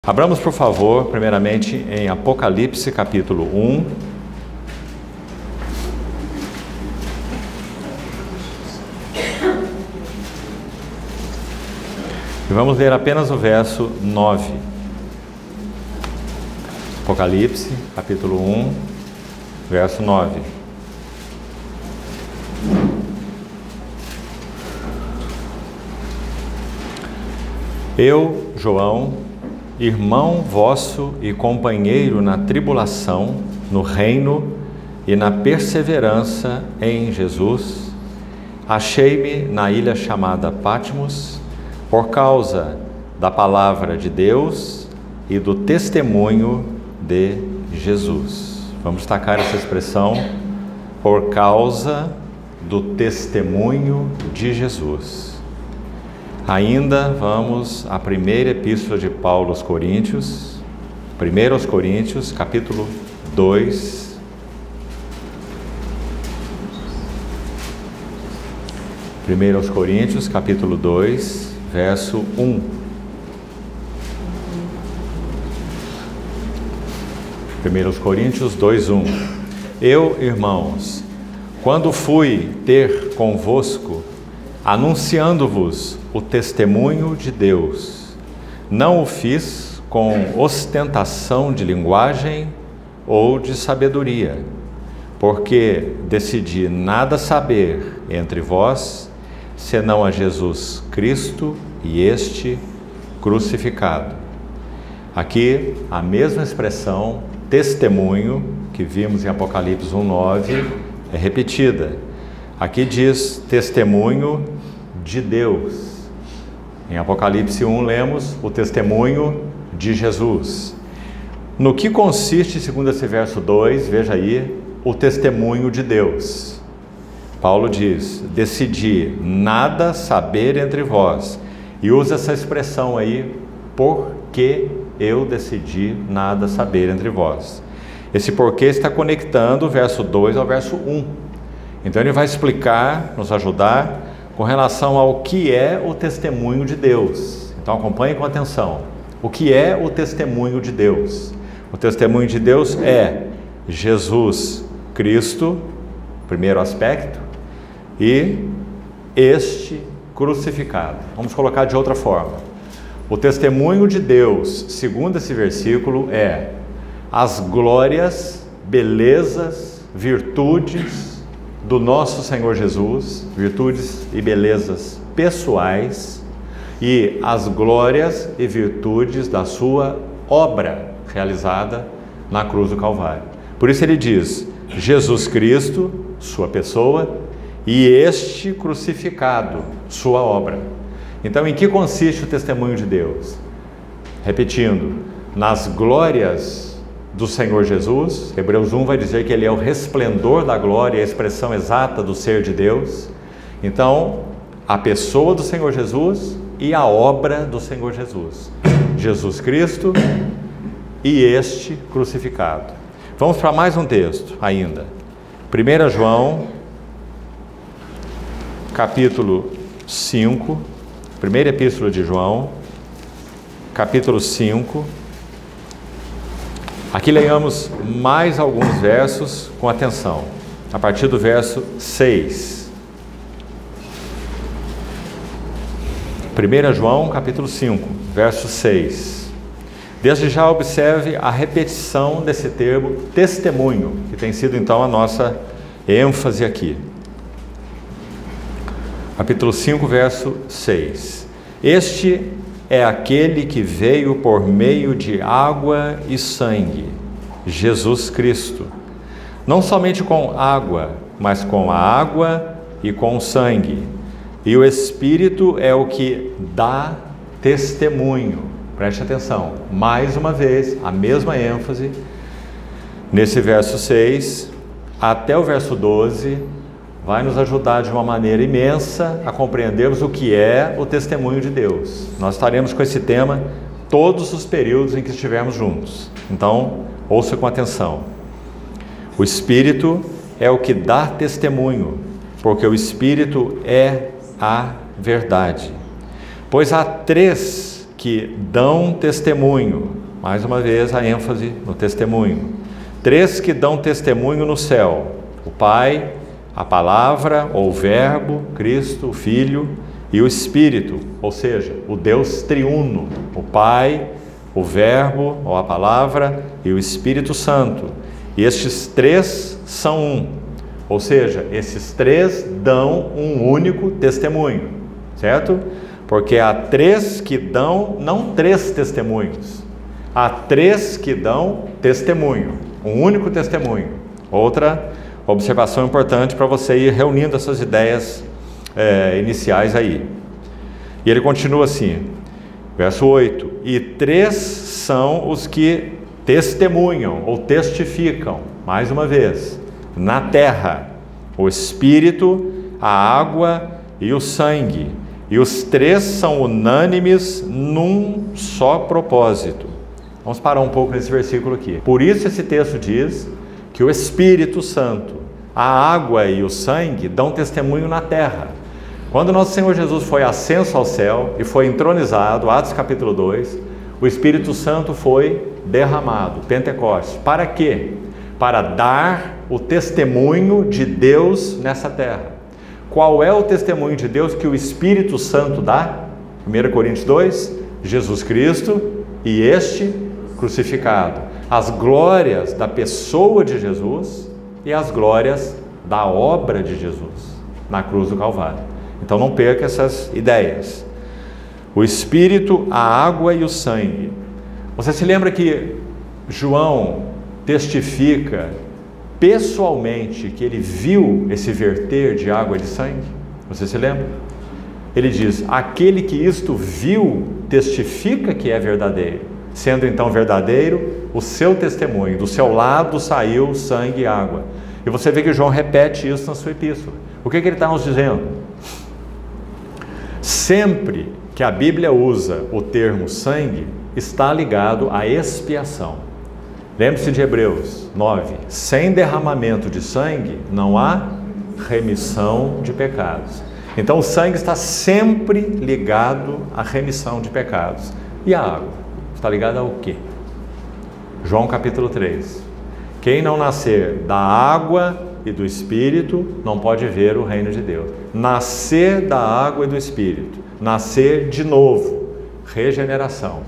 Abramos, por favor, primeiramente em Apocalipse, capítulo 1. E vamos ler apenas o verso 9. Apocalipse, capítulo 1, verso 9. Eu, João, irmão vosso e companheiro na tribulação, no reino e na perseverança em Jesus, achei-me na ilha chamada Patmos, por causa da palavra de Deus e do testemunho de Jesus. Vamos destacar essa expressão, por causa do testemunho de Jesus. Ainda vamos à primeira epístola de Paulo aos Coríntios, 1 aos Coríntios, capítulo 2. Primeiro aos Coríntios, capítulo 2, verso 1. Primeiro aos Coríntios 2, 1. Eu, irmãos, quando fui ter convosco, anunciando-vos o testemunho de Deus, não o fiz com ostentação de linguagem ou de sabedoria, porque decidi nada saber entre vós, senão a Jesus Cristo e este crucificado. Aqui a mesma expressão, testemunho, que vimos em Apocalipse 1:9, é repetida. Aqui diz testemunho de Deus. Em Apocalipse 1 lemos o testemunho de Jesus. No que consiste, segundo esse verso 2, veja aí, o testemunho de Deus. Paulo diz, decidi nada saber entre vós. E usa essa expressão aí, porque eu decidi nada saber entre vós. Esse porquê está conectando o verso 2 ao verso 1. Então ele vai explicar, nos ajudar, com relação ao que é o testemunho de Deus. Então acompanhe com atenção. O que é o testemunho de Deus? O testemunho de Deus é Jesus Cristo, primeiro aspecto, e este crucificado. Vamos colocar de outra forma. O testemunho de Deus, segundo esse versículo, é as glórias, belezas, virtudes do nosso Senhor Jesus, virtudes e belezas pessoais, e as glórias e virtudes da sua obra realizada na cruz do Calvário. Por isso ele diz, Jesus Cristo, sua pessoa, e este crucificado, sua obra. Então, em que consiste o testemunho de Deus? Repetindo, nas glórias do Senhor Jesus. Hebreus 1 vai dizer que ele é o resplendor da glória, a expressão exata do ser de Deus. Então, a pessoa do Senhor Jesus e a obra do Senhor Jesus. Jesus Cristo e este crucificado. Vamos para mais um texto ainda. 1 João, capítulo 5, primeira epístola de João, capítulo 5. Aqui leiamos mais alguns versos com atenção, a partir do verso 6. 1 João, capítulo 5, verso 6. Desde já observe a repetição desse termo testemunho, que tem sido então a nossa ênfase aqui. Capítulo 5, verso 6. Este é aquele que veio por meio de água e sangue, Jesus Cristo. Não somente com água, mas com a água e com o sangue. E o Espírito é o que dá testemunho. Preste atenção, mais uma vez, a mesma ênfase, nesse verso 6, até o verso 12, vai nos ajudar de uma maneira imensa a compreendermos o que é o testemunho de Deus. Nós estaremos com esse tema todos os períodos em que estivermos juntos. Então, ouça com atenção. O Espírito é o que dá testemunho, porque o Espírito é a verdade. Pois há três que dão testemunho. Mais uma vez a ênfase no testemunho. 3 que dão testemunho no céu: o Pai, a Palavra ou o Verbo, Cristo, o Filho e o Espírito, ou seja, o Deus triuno, o Pai, o Verbo ou a Palavra e o Espírito Santo. E estes 3 são um, ou seja, esses 3 dão um único testemunho, certo? Porque há 3 que dão, não 3 testemunhos, há 3 que dão testemunho, um único testemunho. Outra observação importante para você ir reunindo essas ideias iniciais aí. E ele continua assim, verso 8: e 3 são os que testemunham ou testificam, mais uma vez, na terra: o Espírito, a água e o sangue. E os 3 são unânimes num só propósito. Vamos parar um pouco nesse versículo aqui. Por isso esse texto diz que o Espírito Santo, a água e o sangue dão testemunho na terra. Quando nosso Senhor Jesus foi ascenso ao céu e foi entronizado, Atos capítulo 2, o Espírito Santo foi derramado, Pentecostes. Para quê? Para dar o testemunho de Deus nessa terra. Qual é o testemunho de Deus que o Espírito Santo dá? 1 Coríntios 2, Jesus Cristo e este crucificado. As glórias da pessoa de Jesus e as glórias da obra de Jesus na cruz do Calvário. Então não perca essas ideias. O Espírito, a água e o sangue. Você se lembra que João testifica pessoalmente que ele viu esse verter de água e de sangue? Você se lembra? Ele diz: aquele que isto viu testifica que é verdadeiro, sendo então verdadeiro o seu testemunho. Do seu lado saiu sangue e água. E você vê que João repete isso na sua epístola. O que ele está nos dizendo? Sempre que a Bíblia usa o termo sangue, está ligado à expiação. Lembre-se de Hebreus 9: sem derramamento de sangue não há remissão de pecados. Então o sangue está sempre ligado à remissão de pecados. E a água? Está ligada ao quê? João capítulo 3: quem não nascer da água e do Espírito não pode ver o reino de Deus. Nascer da água e do Espírito, nascer de novo, regeneração.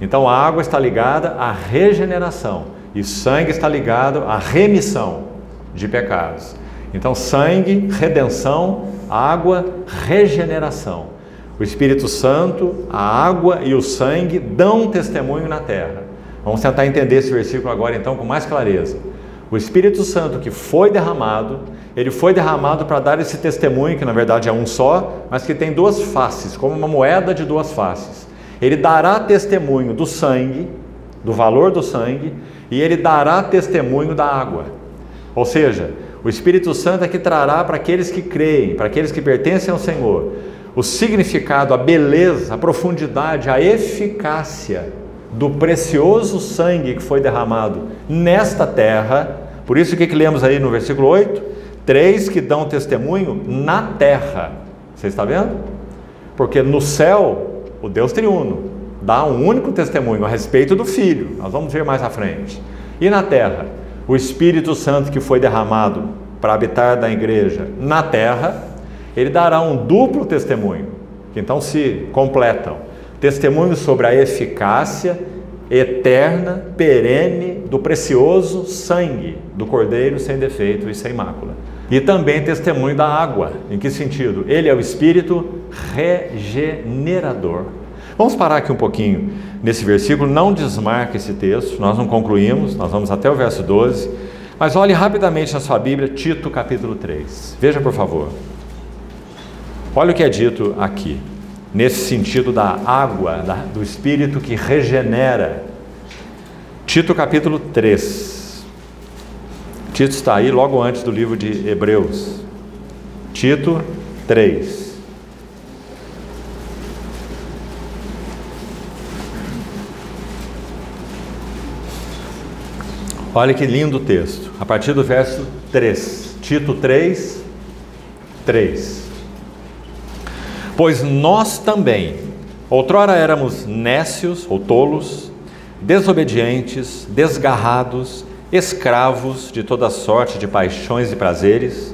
Então a água está ligada à regeneração e o sangue está ligado à remissão de pecados. Então sangue, redenção; água, regeneração. O Espírito Santo, a água e o sangue dão testemunho na terra. Vamos tentar entender esse versículo agora então com mais clareza. O Espírito Santo que foi derramado, ele foi derramado para dar esse testemunho, que na verdade é um só, mas que tem 2 faces, como uma moeda de 2 faces. Ele dará testemunho do sangue, do valor do sangue, e ele dará testemunho da água. Ou seja, o Espírito Santo é que trará para aqueles que creem, para aqueles que pertencem ao Senhor, o significado, a beleza, a profundidade, a eficácia do precioso sangue que foi derramado nesta terra. Por isso que lemos aí no versículo 8, 3 que dão testemunho na terra. Você está vendo? Porque no céu, o Deus triuno dá um único testemunho a respeito do Filho. Nós vamos ver mais à frente. E na terra, o Espírito Santo que foi derramado para habitar da igreja na terra, ele dará um duplo testemunho, que então se completam. Testemunho sobre a eficácia eterna, perene, do precioso sangue do Cordeiro sem defeito e sem mácula. E também testemunho da água. Em que sentido? Ele é o Espírito regenerador. Vamos parar aqui um pouquinho nesse versículo, não desmarque esse texto, nós não concluímos, nós vamos até o verso 12, mas olhe rapidamente na sua Bíblia, Tito capítulo 3. Veja por favor. Olha o que é dito aqui, nesse sentido da água, do Espírito que regenera. Tito capítulo 3. Tito está aí logo antes do livro de Hebreus. Tito 3. Olha que lindo o texto, a partir do verso 3. Tito 3, 3. Pois nós também, Outrora éramos nécios ou tolos, desobedientes, desgarrados, escravos de toda sorte de paixões e prazeres,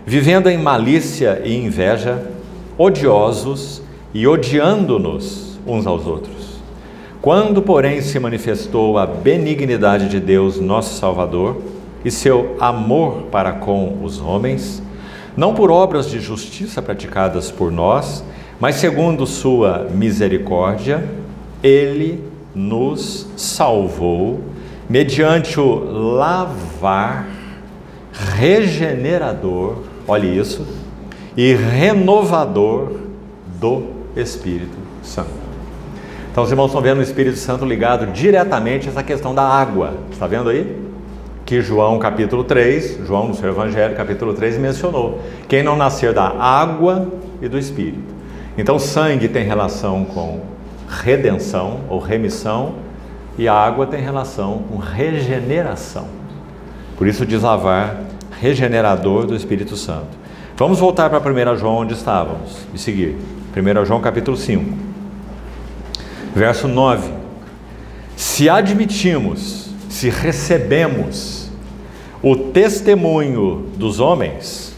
vivendo em malícia e inveja, odiosos e odiando-nos uns aos outros. Quando, porém, se manifestou a benignidade de Deus, nosso Salvador, e seu amor para com os homens, não por obras de justiça praticadas por nós, mas segundo sua misericórdia, Ele nos salvou mediante o lavar regenerador, olhe isso, e renovador do Espírito Santo. Então os irmãos estão vendo o Espírito Santo ligado diretamente a essa questão da água. Está vendo aí? Que João capítulo 3, João no seu Evangelho capítulo 3 mencionou. Quem não nascer da água e do Espírito. Então sangue tem relação com redenção ou remissão e a água tem relação com regeneração. Por isso diz lavar, regenerador do Espírito Santo. Vamos voltar para 1 João onde estávamos e seguir. 1 João capítulo 5, verso 9. Se admitimos, se recebemos o testemunho dos homens,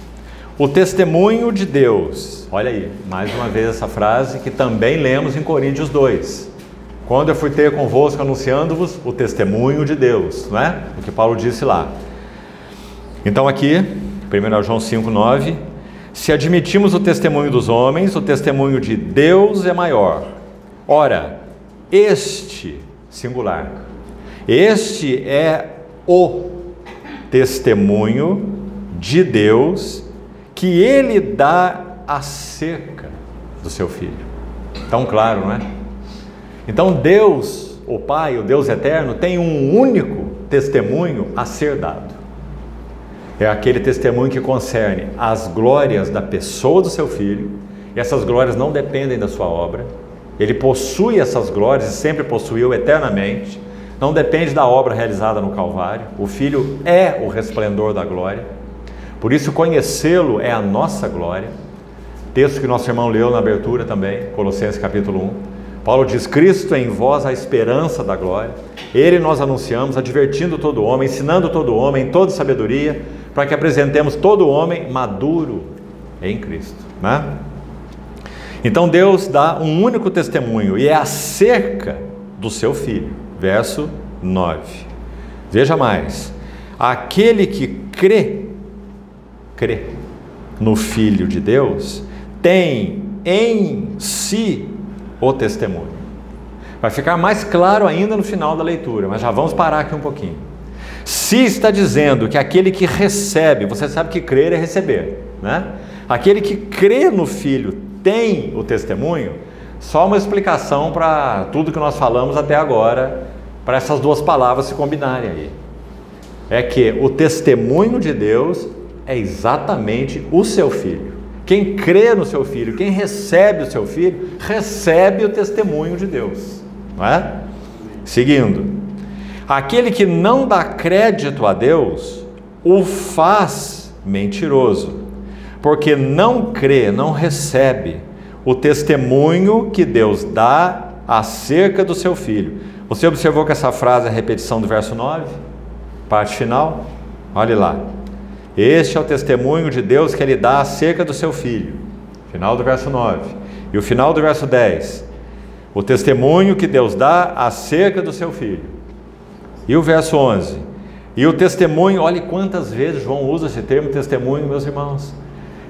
o testemunho de Deus, olha aí, mais uma vez essa frase que também lemos em Coríntios 2. Quando eu fui ter convosco anunciando-vos o testemunho de Deus, não é? O que Paulo disse lá. Então aqui, 1 João 5, 9, se admitimos o testemunho dos homens, o testemunho de Deus é maior. Ora, este, singular, este é o testemunho de Deus que Ele dá acerca do seu Filho. Tão claro, não é? Então Deus, o Pai, o Deus eterno, tem um único testemunho a ser dado. É aquele testemunho que concerne as glórias da pessoa do seu Filho, e essas glórias não dependem da sua obra. Ele possui essas glórias e sempre possuiu eternamente. Não depende da obra realizada no Calvário. O Filho é o resplendor da glória. Por isso conhecê-lo é a nossa glória. Texto que nosso irmão leu na abertura também, Colossenses capítulo 1. Paulo diz: Cristo é em vós a esperança da glória. Ele nós anunciamos, advertindo todo homem, ensinando todo homem em toda sabedoria, para que apresentemos todo homem maduro em Cristo, né? Então Deus dá um único testemunho e é acerca do seu Filho. Verso 9. Veja mais. Aquele que crê no Filho de Deus tem em si o testemunho. Vai ficar mais claro ainda no final da leitura, mas já vamos parar aqui um pouquinho. Se está dizendo que aquele que recebe, você sabe que crer é receber, né? Aquele que crê no Filho tem o testemunho, só uma explicação para tudo que nós falamos até agora, para essas duas palavras se combinarem aí. É que o testemunho de Deus é exatamente o seu Filho. Quem crê no seu Filho, quem recebe o seu Filho, recebe o testemunho de Deus, não é? Seguindo, aquele que não dá crédito a Deus, o faz mentiroso, porque não crê, não recebe o testemunho que Deus dá acerca do seu Filho. Você observou que essa frase é a repetição do verso 9? Parte final? Olhe lá. Este é o testemunho de Deus que Ele dá acerca do seu Filho. Final do verso 9. E o final do verso 10. O testemunho que Deus dá acerca do seu Filho. E o verso 11. E o testemunho, olhe quantas vezes João usa esse termo testemunho, meus irmãos.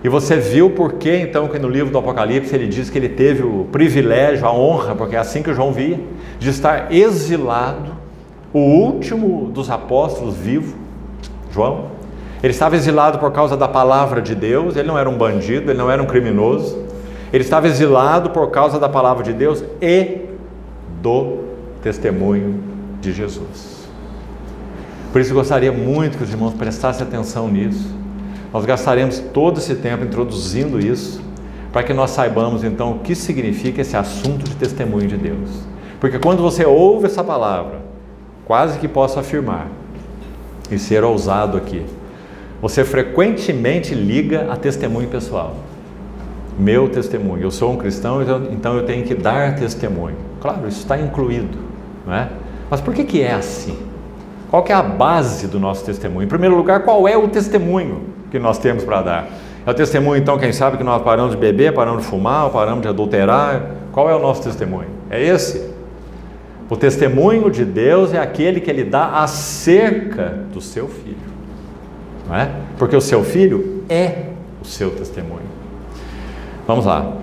E você viu por que então que no livro do Apocalipse ele diz que ele teve o privilégio, a honra, porque é assim que João via, de estar exilado, o último dos apóstolos vivo, João. Ele estava exilado por causa da palavra de Deus, ele não era um bandido, ele não era um criminoso, ele estava exilado por causa da palavra de Deus e do testemunho de Jesus. Por isso eu gostaria muito que os irmãos prestassem atenção nisso. Nós gastaremos todo esse tempo introduzindo isso, para que nós saibamos então o que significa esse assunto de testemunho de Deus. Porque quando você ouve essa palavra, quase que posso afirmar, e ser ousado aqui, você frequentemente liga a testemunho pessoal. meu testemunho. Eu sou um cristão, então eu tenho que dar testemunho. Claro, isso está incluído, não é? Mas por que é assim? Qual que é a base do nosso testemunho? Em primeiro lugar, qual é o testemunho que nós temos para dar? É o testemunho, então, quem sabe que nós paramos de beber, paramos de fumar, paramos de adulterar? Qual é o nosso testemunho? É esse? O testemunho de Deus é aquele que Ele dá acerca do seu filho, não é? Porque o seu filho é o seu testemunho. Vamos lá.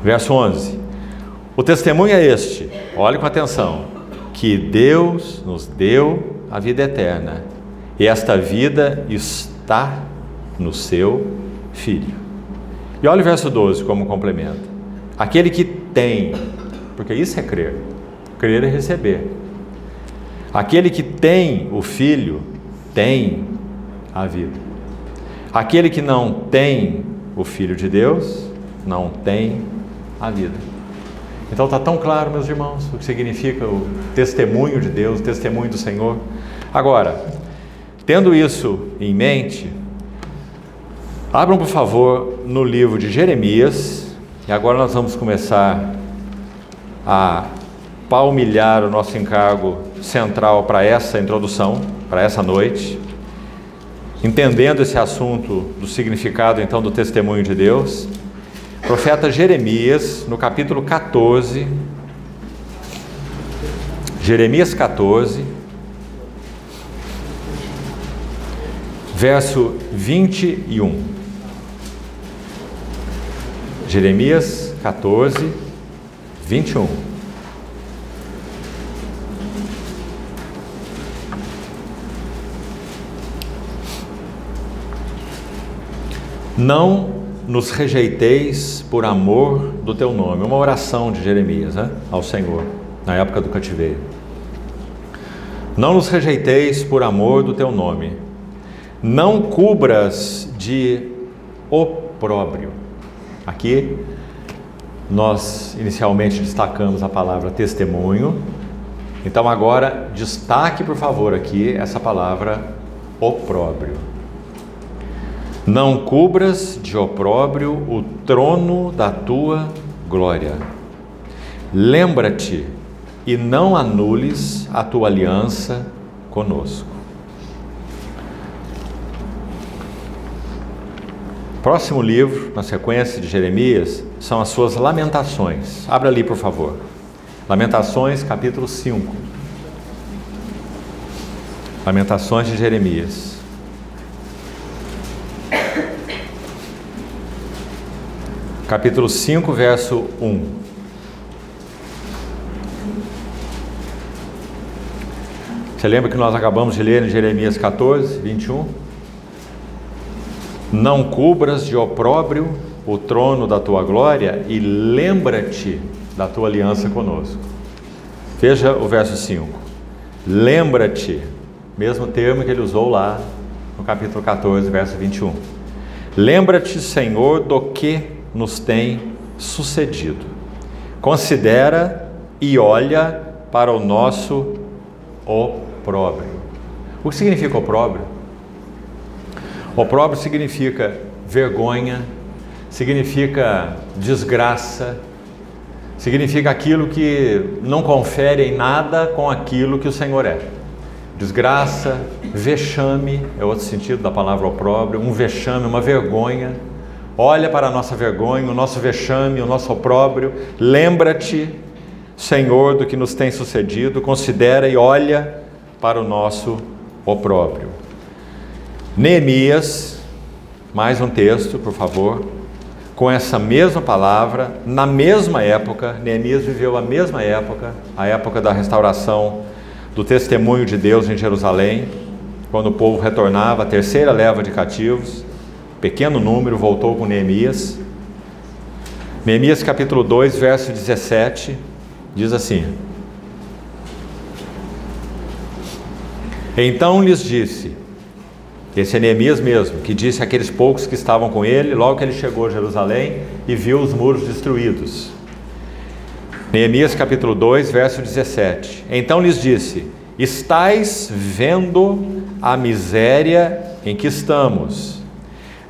Verso 11. O testemunho é este, olhe com atenção, que Deus nos deu a vida eterna, e esta vida está no seu Filho. E olha o verso 12 como complementa. Aquele que tem, porque isso é crer, crer é receber. Aquele que tem o Filho, tem a vida. Aquele que não tem o Filho de Deus, não tem a vida. Então está tão claro, meus irmãos, o que significa o testemunho de Deus, o testemunho do Senhor. Agora, tendo isso em mente, abram por favor no livro de Jeremias, e agora nós vamos começar a palmilhar o nosso encargo central para essa introdução, para essa noite, entendendo esse assunto do significado então do testemunho de Deus. Profeta Jeremias, no capítulo 14, Jeremias 14, verso 21. Jeremias 14, 21. Não nos rejeiteis por amor do teu nome. Uma oração de Jeremias, né, ao Senhor, na época do cativeiro. Não nos rejeiteis por amor do teu nome. Não cubras de opróbrio. Aqui, nós inicialmente destacamos a palavra testemunho. Então agora, destaque por favor aqui essa palavra opróbrio. Não cubras de opróbrio o trono da tua glória. Lembra-te e não anules a tua aliança conosco. Próximo livro, na sequência de Jeremias, são as suas lamentações. Abra ali, por favor. Lamentações, capítulo 5. Lamentações de Jeremias. Capítulo 5, verso 1. Você lembra que nós acabamos de ler em Jeremias 14, 21? Não cubras de opróbrio o trono da tua glória e lembra-te da tua aliança conosco. Veja o verso 5. Lembra-te, mesmo termo que ele usou lá no capítulo 14, verso 21. Lembra-te, Senhor, do que nos tem sucedido. Considera e olha para o nosso opróbrio. O que significa opróbrio? Opróbrio significa vergonha, significa desgraça, significa aquilo que não confere em nada com aquilo que o Senhor é. Desgraça, vexame, é outro sentido da palavra opróbrio, um vexame, uma vergonha. Olha para a nossa vergonha, o nosso vexame, o nosso opróbrio. Lembra-te, Senhor, do que nos tem sucedido. Considera e olha para o nosso opróbrio. Neemias, mais um texto, por favor, com essa mesma palavra, na mesma época. Neemias viveu a mesma época, a época da restauração do testemunho de Deus em Jerusalém, quando o povo retornava, a terceira leva de cativos. Pequeno número voltou com Neemias. Neemias capítulo 2, verso 17, diz assim: Então lhes disse, esse é Neemias mesmo, que disse àqueles poucos que estavam com ele, logo que ele chegou a Jerusalém e viu os muros destruídos. Neemias capítulo 2, verso 17. Então lhes disse: Estais vendo a miséria em que estamos.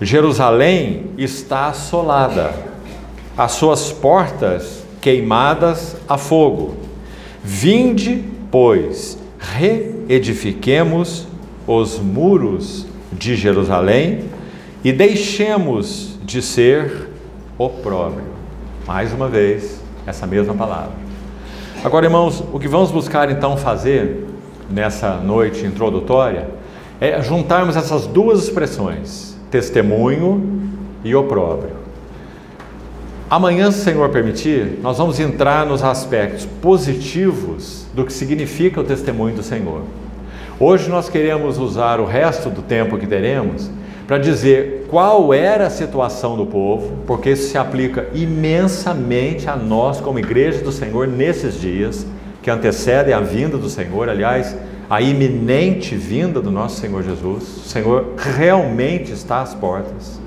Jerusalém está assolada, as suas portas queimadas a fogo. Vinde, pois, reedifiquemos os muros de Jerusalém e deixemos de ser opróbrio. Mais uma vez, essa mesma palavra. Agora, irmãos, o que vamos buscar então fazer nessa noite introdutória é juntarmos essas duas expressões, testemunho e opróbrio. Amanhã, se o Senhor permitir, nós vamos entrar nos aspectos positivos do que significa o testemunho do Senhor. Hoje nós queremos usar o resto do tempo que teremos para dizer qual era a situação do povo, porque isso se aplica imensamente a nós como igreja do Senhor nesses dias que antecedem a vinda do Senhor, aliás, a iminente vinda do nosso Senhor Jesus. O Senhor realmente está às portas.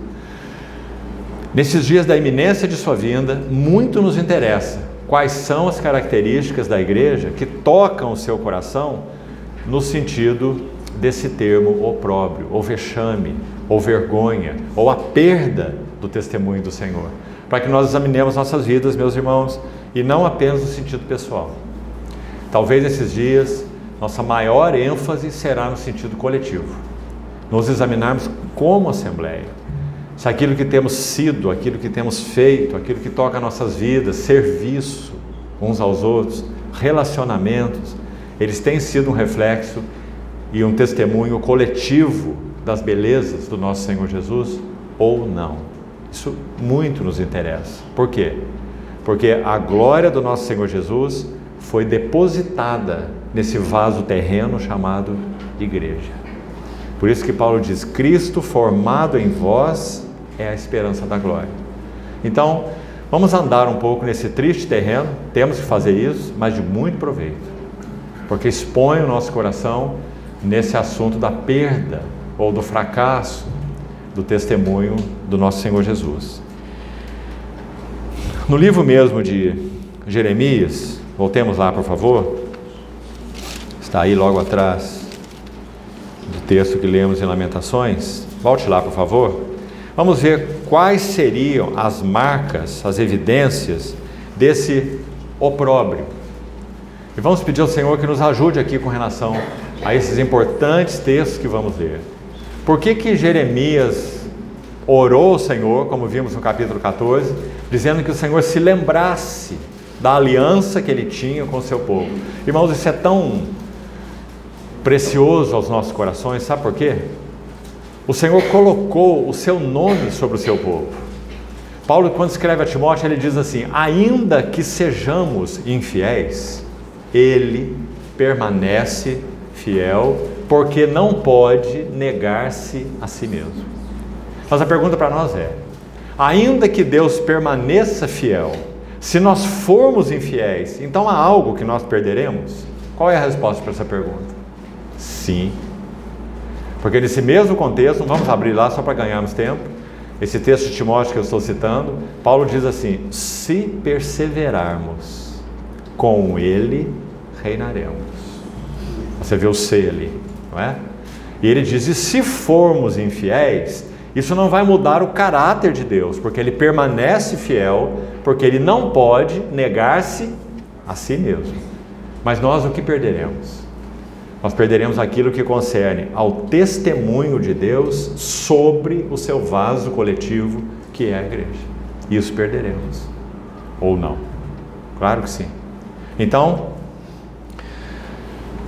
Nesses dias da iminência de sua vinda, muito nos interessa quais são as características da igreja que tocam o seu coração no sentido desse termo opróbrio, ou vexame, ou vergonha, ou a perda do testemunho do Senhor, para que nós examinemos nossas vidas, meus irmãos, e não apenas no sentido pessoal. Talvez nesses dias nossa maior ênfase será no sentido coletivo, nos examinarmos como Assembleia, se aquilo que temos sido, aquilo que temos feito, aquilo que toca nossas vidas, serviço uns aos outros, relacionamentos, eles têm sido um reflexo e um testemunho coletivo das belezas do nosso Senhor Jesus ou não. Isso muito nos interessa. Por quê? Porque a glória do nosso Senhor Jesus foi depositada nesse vaso terreno chamado igreja. Por isso que Paulo diz, Cristo formado em vós é a esperança da glória. Então, vamos andar um pouco nesse triste terreno, temos que fazer isso, mas de muito proveito, porque expõe o nosso coração nesse assunto da perda ou do fracasso do testemunho do nosso Senhor Jesus. No livro mesmo de Jeremias, voltemos lá por favor, está aí logo atrás do texto que lemos em Lamentações, volte lá por favor. Vamos ver quais seriam as marcas, as evidências desse opróbrio. E vamos pedir ao Senhor que nos ajude aqui com relação a esses importantes textos que vamos ler. Por que Jeremias orou ao Senhor, como vimos no capítulo 14, dizendo que o Senhor se lembrasse da aliança que ele tinha com o seu povo? Irmãos, isso é tão precioso aos nossos corações, sabe por quê? O Senhor colocou o seu nome sobre o seu povo. Paulo, quando escreve a Timóteo, ele diz assim, ainda que sejamos infiéis, ele permanece fiel, porque não pode negar-se a si mesmo. Mas a pergunta para nós é, ainda que Deus permaneça fiel, se nós formos infiéis, então há algo que nós perderemos? Qual é a resposta para essa pergunta? Sim. Porque nesse mesmo contexto, vamos abrir lá só para ganharmos tempo, esse texto de Timóteo que eu estou citando, Paulo diz assim, se perseverarmos, com ele reinaremos. Você vê o se ali, não é? E ele diz, e se formos infiéis, isso não vai mudar o caráter de Deus, porque ele permanece fiel, porque ele não pode negar-se a si mesmo. Mas nós o que perderemos? Nós perderemos aquilo que concerne ao testemunho de Deus sobre o seu vaso coletivo, que é a igreja. Isso perderemos. Ou não? Claro que sim. Então,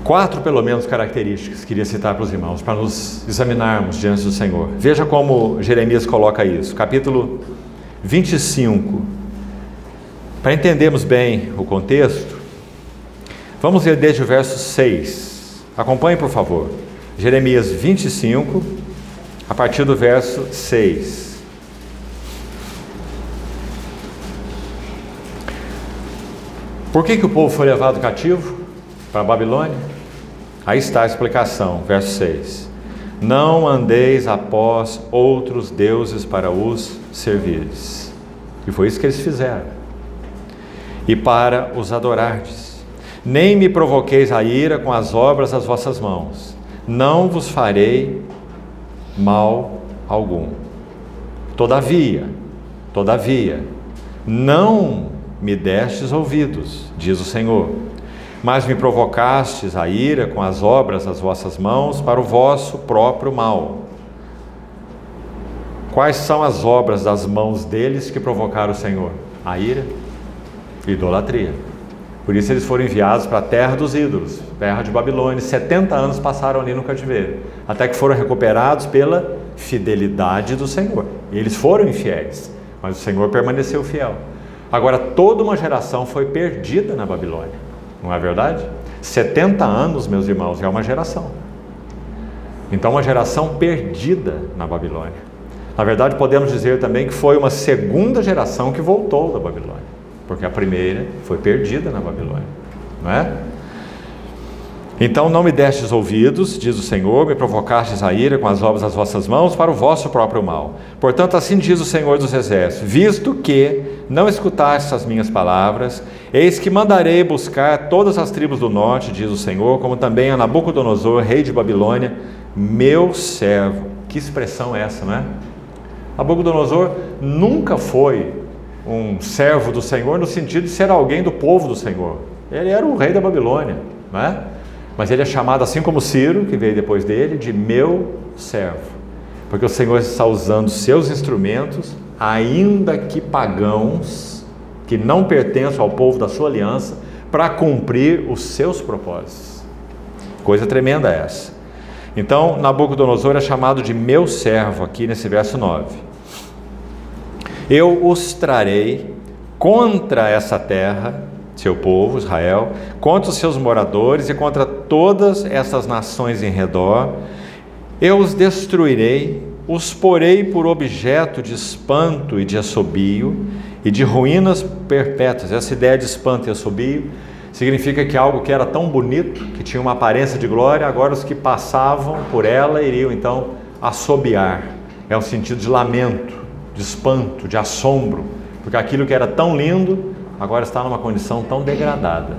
4 pelo menos características queria citar para os irmãos, para nos examinarmos diante do Senhor. Veja como Jeremias coloca isso. Capítulo 25. Para entendermos bem o contexto, vamos ler desde o verso 6. Acompanhe, por favor. Jeremias 25, a partir do verso 6. Por que o povo foi levado cativo para a Babilônia? Aí está a explicação, verso 6. Não andeis após outros deuses para os servires. E foi isso que eles fizeram. E para os adorardes. Nem me provoqueis a ira com as obras das vossas mãos. Não vos farei mal algum. Todavia, não me destes ouvidos, diz o Senhor, mas me provocastes a ira com as obras das vossas mãos para o vosso próprio mal. Quais são as obras das mãos deles que provocaram o Senhor? A ira e idolatria. Por isso eles foram enviados para a terra dos ídolos, terra de Babilônia. 70 anos passaram ali no cativeiro, até que foram recuperados pela fidelidade do Senhor. E eles foram infiéis, mas o Senhor permaneceu fiel. Agora toda uma geração foi perdida na Babilônia, não é verdade? 70 anos, meus irmãos, é uma geração. Então uma geração perdida na Babilônia. Na verdade podemos dizer também que foi uma segunda geração que voltou da Babilônia, porque a primeira foi perdida na Babilônia, não é? Então não me destes ouvidos, diz o Senhor, me provocastes a ira com as obras das vossas mãos para o vosso próprio mal. Portanto, assim diz o Senhor dos Exércitos, visto que não escutastes as minhas palavras, eis que mandarei buscar todas as tribos do norte, diz o Senhor, como também a Nabucodonosor, rei de Babilônia, meu servo. Que expressão é essa, não é? Nabucodonosor nunca foi um servo do Senhor no sentido de ser alguém do povo do Senhor. Ele era o rei da Babilônia, não é? Mas ele é chamado, assim como Ciro, que veio depois dele, de meu servo. Porque o Senhor está usando seus instrumentos, ainda que pagãos, que não pertencem ao povo da sua aliança, para cumprir os seus propósitos. Coisa tremenda essa. Então, Nabucodonosor é chamado de meu servo aqui nesse verso 9. Eu os trarei contra essa terra, seu povo, Israel, contra os seus moradores e contra todas essas nações em redor. Eu os destruirei, os porei por objeto de espanto e de assobio e de ruínas perpétuas. Essa ideia de espanto e assobio significa que algo que era tão bonito, que tinha uma aparência de glória, agora os que passavam por ela iriam então assobiar. É um sentido de lamento, de espanto, de assombro, porque aquilo que era tão lindo agora está numa condição tão degradada.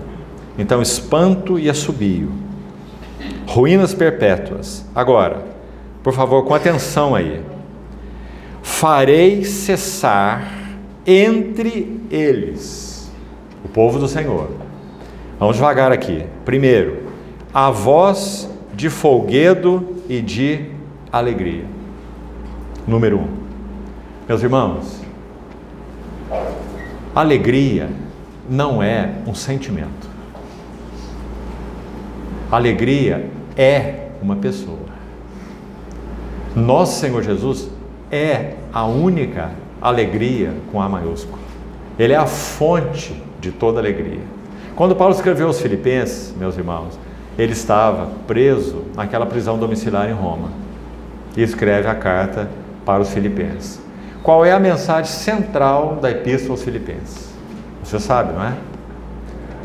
Então, espanto e assobio, ruínas perpétuas. Agora, por favor, com atenção aí. Farei cessar entre eles, o povo do Senhor. Vamos devagar aqui. Primeiro, a voz de folguedo e de alegria. Número 1. Meus irmãos, alegria não é um sentimento. Alegria é uma pessoa. Nosso Senhor Jesus é a única alegria com A maiúsculo. Ele é a fonte de toda alegria. Quando Paulo escreveu aos Filipenses, meus irmãos, ele estava preso naquela prisão domiciliar em Roma e escreve a carta para os Filipenses. Qual é a mensagem central da Epístola aos Filipenses? Você sabe, não é?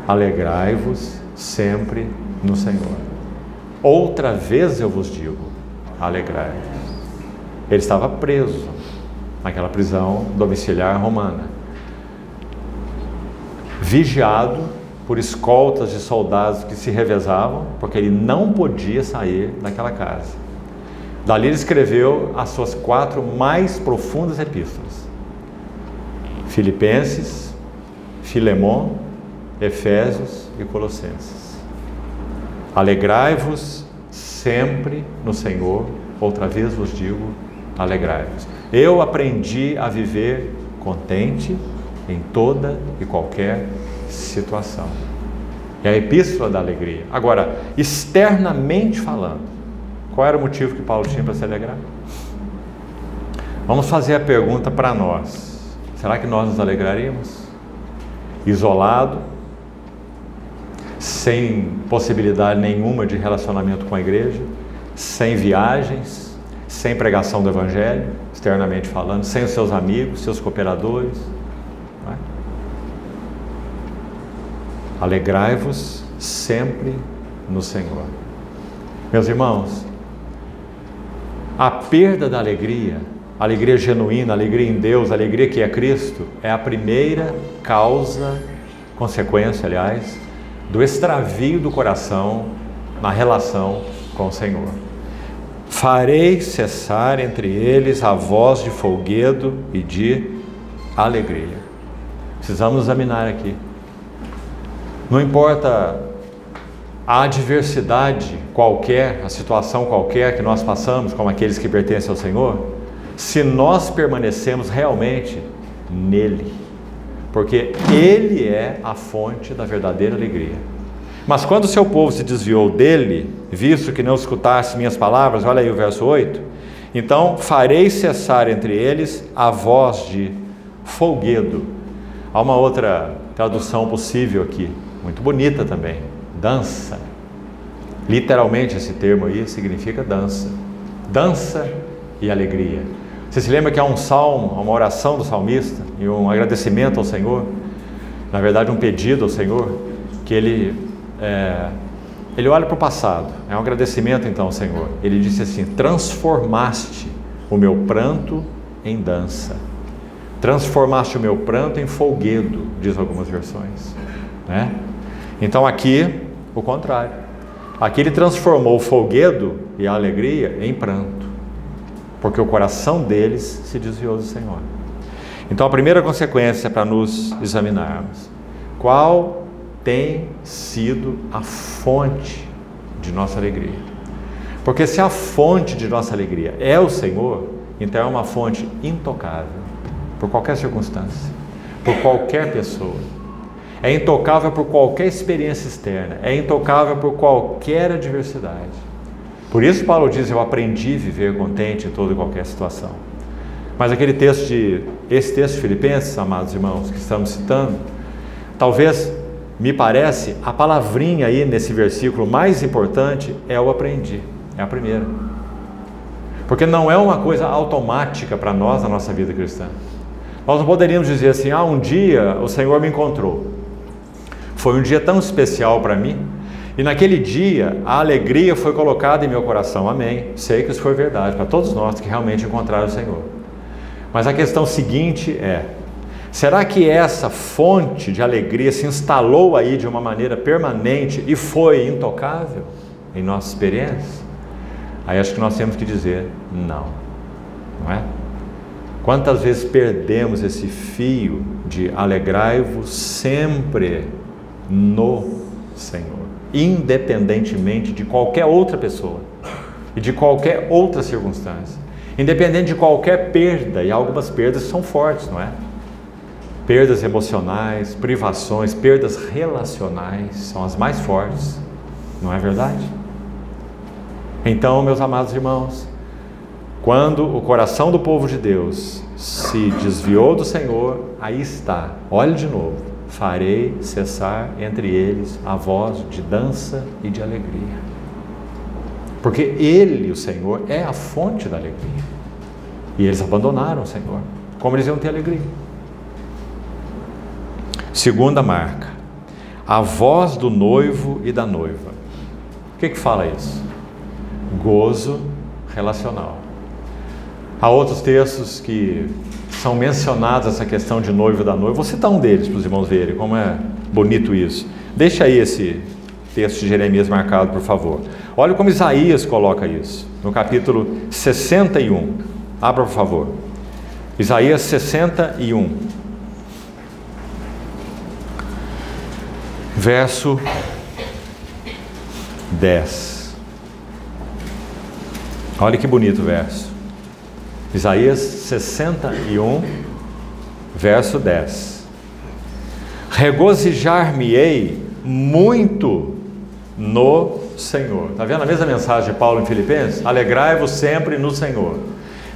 Alegrai-vos sempre no Senhor. Outra vez eu vos digo, alegrai-vos. Ele estava preso naquela prisão domiciliar romana, vigiado por escoltas de soldados que se revezavam, porque ele não podia sair daquela casa. Dali ele escreveu as suas 4 mais profundas epístolas: Filipenses, Filemon, Efésios e Colossenses. Alegrai-vos sempre no Senhor, outra vez vos digo, alegrai-vos. Eu aprendi a viver contente em toda e qualquer situação. É a epístola da alegria. Agora, externamente falando, qual era o motivo que Paulo tinha para se alegrar? Vamos fazer a pergunta para nós. Será que nós nos alegraríamos? Isolado, sem possibilidade nenhuma de relacionamento com a igreja, sem viagens, sem pregação do Evangelho, externamente falando, sem os seus amigos, seus cooperadores. Não é? Alegrai-vos sempre no Senhor. Meus irmãos, a perda da alegria, alegria genuína, alegria em Deus, alegria que é Cristo, é a primeira causa, consequência, aliás, do extravio do coração na relação com o Senhor. farei cessar entre eles a voz de folguedo e de alegria. Precisamos examinar aqui. Não importa a adversidade qualquer, a situação qualquer que nós passamos, como aqueles que pertencem ao Senhor, se nós permanecemos realmente nele, porque ele é a fonte da verdadeira alegria. Mas quando o seu povo se desviou dele, visto que não escutasse minhas palavras, olha aí o verso 8, então farei cessar entre eles a voz de folguedo. Há uma outra tradução possível aqui, muito bonita também, dança. Literalmente esse termo aí significa dança. Dança e alegria. Você se lembra que há um salmo, uma oração do salmista e um agradecimento ao Senhor, na verdade um pedido ao Senhor, que ele olha para o passado, é um agradecimento então ao Senhor. Ele disse assim: transformaste o meu pranto em dança, transformaste o meu pranto em folguedo, diz algumas versões, né? Então aqui o contrário, aqui ele transformou o folguedo e a alegria em pranto, porque o coração deles se desviou do Senhor. Então a primeira consequência para nos examinarmos: qual tem sido a fonte de nossa alegria? Porque se a fonte de nossa alegria é o Senhor, então é uma fonte intocável por qualquer circunstância, por qualquer pessoa. É intocável por qualquer experiência externa, é intocável por qualquer adversidade. Por isso Paulo diz: eu aprendi a viver contente em toda e qualquer situação. Mas esse texto de Filipenses, amados irmãos, que estamos citando, talvez, me parece, a palavrinha aí nesse versículo mais importante é o aprendi, é a primeira. Porque não é uma coisa automática para nós na nossa vida cristã. Nós não poderíamos dizer assim: um dia o Senhor me encontrou, foi um dia tão especial para mim, e naquele dia a alegria foi colocada em meu coração. Amém, sei que isso foi verdade para todos nós que realmente encontraram o Senhor. Mas a questão seguinte é: será que essa fonte de alegria se instalou aí de uma maneira permanente e foi intocável em nossa experiência? Aí acho que nós temos que dizer não, não é? Quantas vezes perdemos esse fio de alegrai-vos sempre no Senhor, independentemente de qualquer outra pessoa e de qualquer outra circunstância, independente de qualquer perda, e algumas perdas são fortes, não é? Perdas emocionais, privações, perdas relacionais são as mais fortes, não é verdade? Então, meus amados irmãos, quando o coração do povo de Deus se desviou do Senhor, aí está, olhe de novo: farei cessar entre eles a voz de dança e de alegria. Porque Ele, o Senhor, é a fonte da alegria. E eles abandonaram o Senhor. Como eles iam ter alegria? Segunda marca: a voz do noivo e da noiva. O que fala isso? Gozo relacional. Há outros textos que são mencionados essa questão de noivo e da noiva. Vou citar um deles para os irmãos verem como é bonito isso. Deixa aí esse texto de Jeremias marcado, por favor. Olha como Isaías coloca isso, no capítulo 61. Abra, por favor. Isaías 61. Verso 10. Olha que bonito o verso. Isaías 61, verso 10. Regozijar-me-ei muito no Senhor. Está vendo a mesma mensagem de Paulo em Filipenses? Alegrai-vos sempre no Senhor.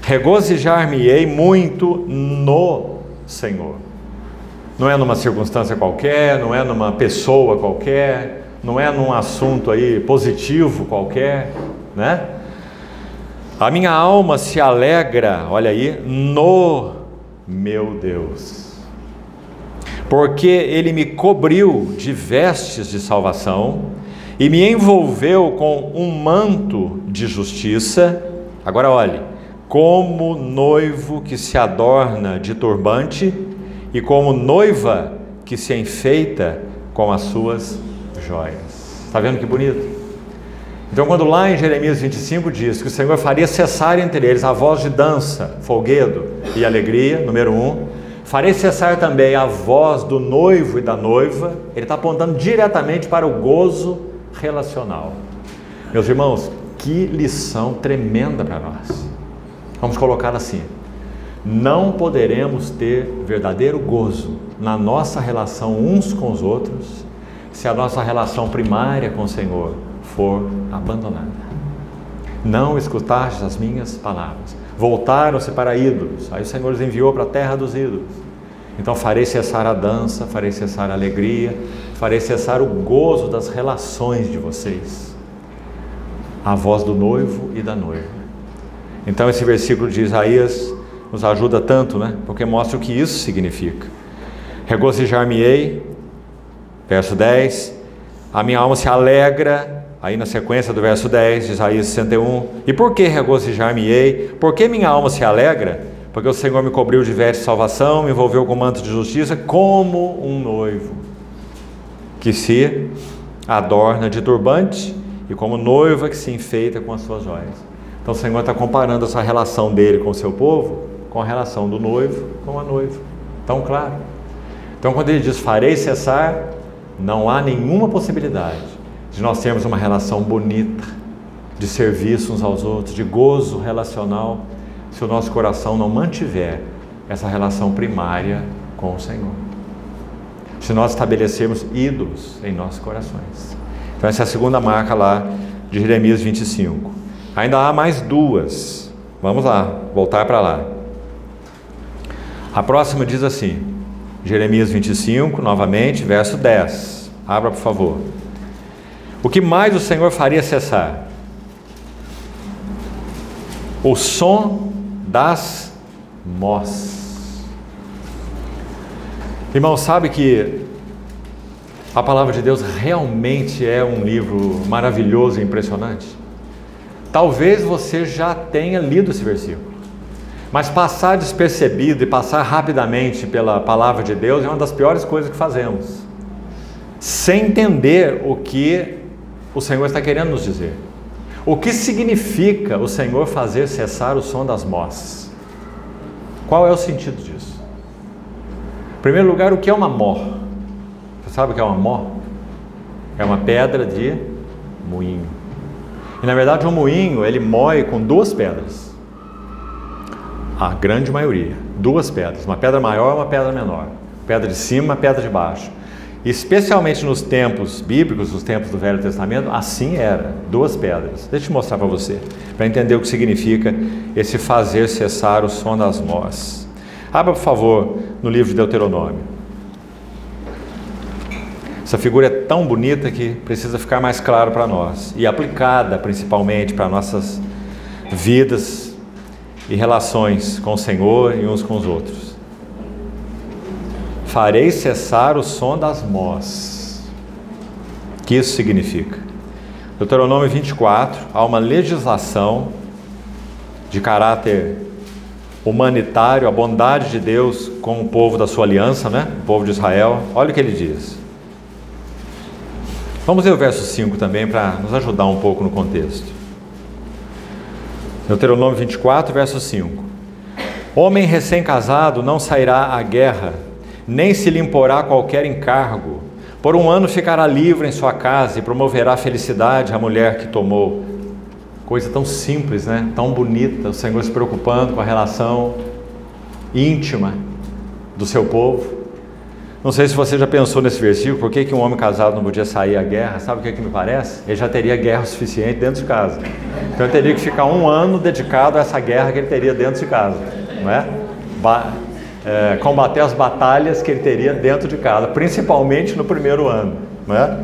Regozijar-me-ei muito no Senhor. Não é numa circunstância qualquer, não é numa pessoa qualquer, não é num assunto aí positivo qualquer, né? A minha alma se alegra, olha aí, no meu Deus, porque Ele me cobriu de vestes de salvação e me envolveu com um manto de justiça. Agora olhe: como noivo que se adorna de turbante e como noiva que se enfeita com as suas joias. Está vendo que bonito? Então, quando lá em Jeremias 25 diz que o Senhor faria cessar entre eles a voz de dança, folguedo e alegria, número 1, faria cessar também a voz do noivo e da noiva, ele está apontando diretamente para o gozo relacional. Meus irmãos, que lição tremenda para nós. Vamos colocar assim: não poderemos ter verdadeiro gozo na nossa relação uns com os outros se a nossa relação primária com o Senhor for abandonada. Não escutaste as minhas palavras, voltaram-se para ídolos, aí o Senhor os enviou para a terra dos ídolos. Então farei cessar a dança, farei cessar a alegria, farei cessar o gozo das relações de vocês, a voz do noivo e da noiva. Então esse versículo de Isaías nos ajuda tanto, né? Porque mostra o que isso significa. Regozijar-me-ei, verso 10, a minha alma se alegra. Aí na sequência do verso 10 de Isaías 61, e por que regozijar-me-ei? Por que minha alma se alegra? Porque o Senhor me cobriu de vestes de salvação, me envolveu com manto de justiça, como um noivo que se adorna de turbante e como noiva que se enfeita com as suas joias. Então o Senhor está comparando essa relação dele com o seu povo com a relação do noivo com a noiva. Tão claro. Então quando ele diz farei cessar, não há nenhuma possibilidade de nós termos uma relação bonita, de serviço uns aos outros, de gozo relacional, se o nosso coração não mantiver essa relação primária com o Senhor. Se nós estabelecermos ídolos em nossos corações. Então essa é a segunda marca lá de Jeremias 25. Ainda há mais duas. Vamos lá, voltar para lá. A próxima diz assim, Jeremias 25, novamente, verso 10. Abra, por favor. O que mais o Senhor faria cessar? O som das mós. Irmão, sabe que a palavra de Deus realmente é um livro maravilhoso e impressionante? Talvez você já tenha lido esse versículo, mas passar despercebido e passar rapidamente pela palavra de Deus é uma das piores coisas que fazemos, sem entender o que o Senhor está querendo nos dizer. O que significa o Senhor fazer cessar o som das mós? Qual é o sentido disso? Em primeiro lugar, o que é uma mó? Você sabe o que é uma mó? É uma pedra de moinho. E na verdade um moinho, ele moe com duas pedras. A grande maioria, duas pedras. Uma pedra maior e uma pedra menor. Pedra de cima, pedra de baixo. Especialmente nos tempos bíblicos, nos tempos do Velho Testamento, assim era, duas pedras. Deixa eu mostrar para você, para entender o que significa esse fazer cessar o som das mós. Abra, por favor, no livro de Deuteronômio. Essa figura é tão bonita que precisa ficar mais claro para nós, e aplicada principalmente para nossas vidas e relações com o Senhor e uns com os outros. Farei cessar o som das mós. O que isso significa? Deuteronômio 24, há uma legislação de caráter humanitário, a bondade de Deus com o povo da sua aliança, né? O povo de Israel. Olha o que ele diz. Vamos ler o verso 5 também para nos ajudar um pouco no contexto. Deuteronômio 24, verso 5. Homem recém-casado não sairá à guerra, nem se lhe imporá qualquer encargo. Por 1 ano ficará livre em sua casa e promoverá felicidade à mulher que tomou. Coisa tão simples, né? Tão bonita, o Senhor se preocupando com a relação íntima do seu povo. Não sei se você já pensou nesse versículo, por que um homem casado não podia sair à guerra? Sabe o que me parece? Ele já teria guerra o suficiente dentro de casa. Então ele teria que ficar 1 ano dedicado a essa guerra que ele teria dentro de casa, não é? Combater as batalhas que ele teria dentro de casa, principalmente no primeiro ano, não é?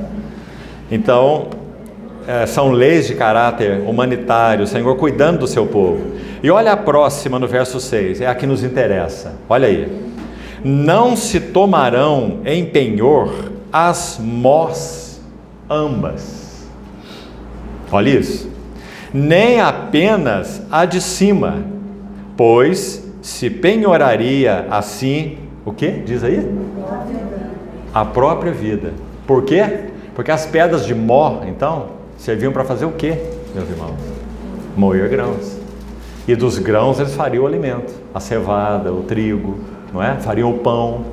Então, são leis de caráter humanitário, o Senhor cuidando do seu povo. E olha a próxima no verso 6, é a que nos interessa, olha aí. Não se tomarão em penhor as mós ambas, olha isso, nem apenas a de cima, pois se penhoraria assim, o que? Diz aí? A própria vida. Por quê? Porque as pedras de mó, então, serviam para fazer o quê, meus irmãos? Moer grãos. E dos grãos eles fariam o alimento, a cevada, o trigo, não é? Fariam o pão.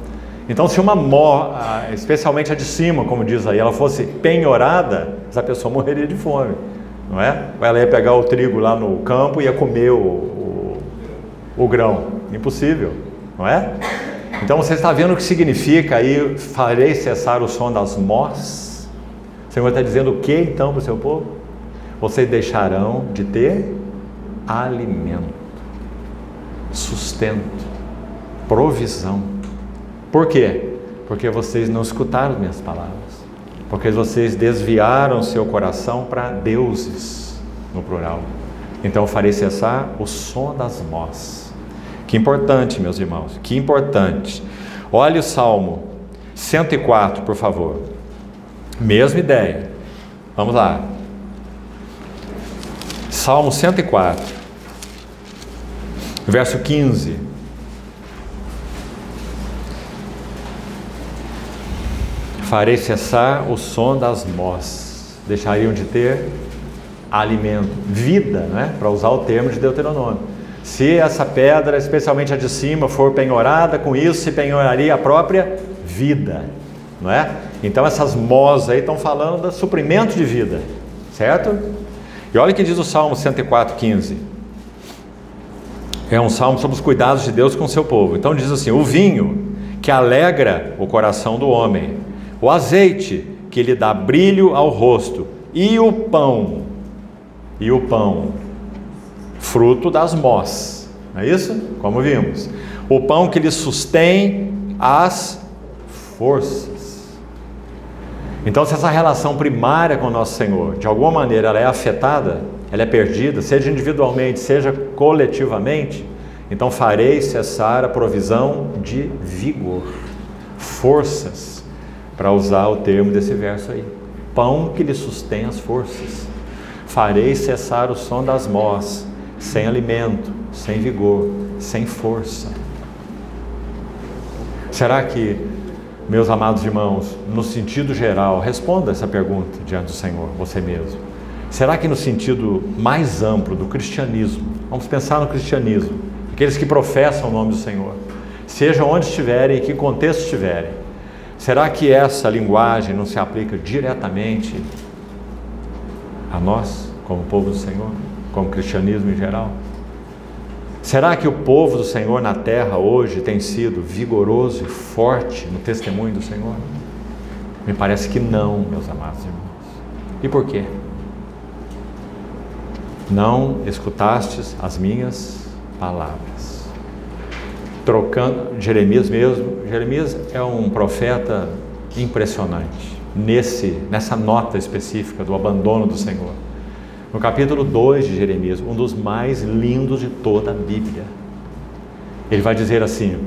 Então, se uma especialmente a de cima, como diz aí, ela fosse penhorada, essa pessoa morreria de fome, não é? Ou ela ia pegar o trigo lá no campo e ia comer o grão. Impossível, não é? Então, você está vendo o que significa aí, farei cessar o som das mós? O Senhor está dizendo o que então para o seu povo? Vocês deixarão de ter alimento, sustento, provisão. Por quê? Porque vocês não escutaram minhas palavras. Porque vocês desviaram seu coração para deuses, no plural. Então farei cessar o som das mós. Que importante, meus irmãos, que importante. Olha o Salmo 104, por favor. Mesma ideia. Vamos lá. Salmo 104, verso 15. Farei cessar o som das mós. Deixariam de ter alimento, vida, né? Para usar o termo de Deuteronômio. Se essa pedra, especialmente a de cima, for penhorada, com isso se penhoraria a própria vida, não é? Então essas mós aí estão falando do suprimento de vida, certo? E olha o que diz o Salmo 104, 15. É um salmo sobre os cuidados de Deus com o seu povo. Então diz assim: o vinho que alegra o coração do homem, o azeite que lhe dá brilho ao rosto, e o pão, fruto das mós, não é isso? Como vimos, o pão que lhe sustém as forças. Então, se essa relação primária com o nosso Senhor, de alguma maneira, ela é afetada, ela é perdida, seja individualmente, seja coletivamente, então farei cessar a provisão de vigor, forças, para usar o termo desse verso aí. Pão que lhe sustém as forças. Farei cessar o som das mós, sem alimento, sem vigor, sem força. Será que, meus amados irmãos, no sentido geral, responda essa pergunta diante do Senhor, você mesmo. Será que no sentido mais amplo do cristianismo, vamos pensar no cristianismo, aqueles que professam o nome do Senhor, seja onde estiverem e que contexto estiverem, será que essa linguagem não se aplica diretamente a nós, como povo do Senhor, como cristianismo em geral? Será que o povo do Senhor na terra hoje tem sido vigoroso e forte no testemunho do Senhor? Me parece que não, meus amados irmãos. E por quê? Não escutastes as minhas palavras. Trocando, Jeremias mesmo, Jeremias é um profeta impressionante, nessa nota específica do abandono do Senhor. No capítulo 2 de Jeremias, um dos mais lindos de toda a Bíblia, ele vai dizer assim,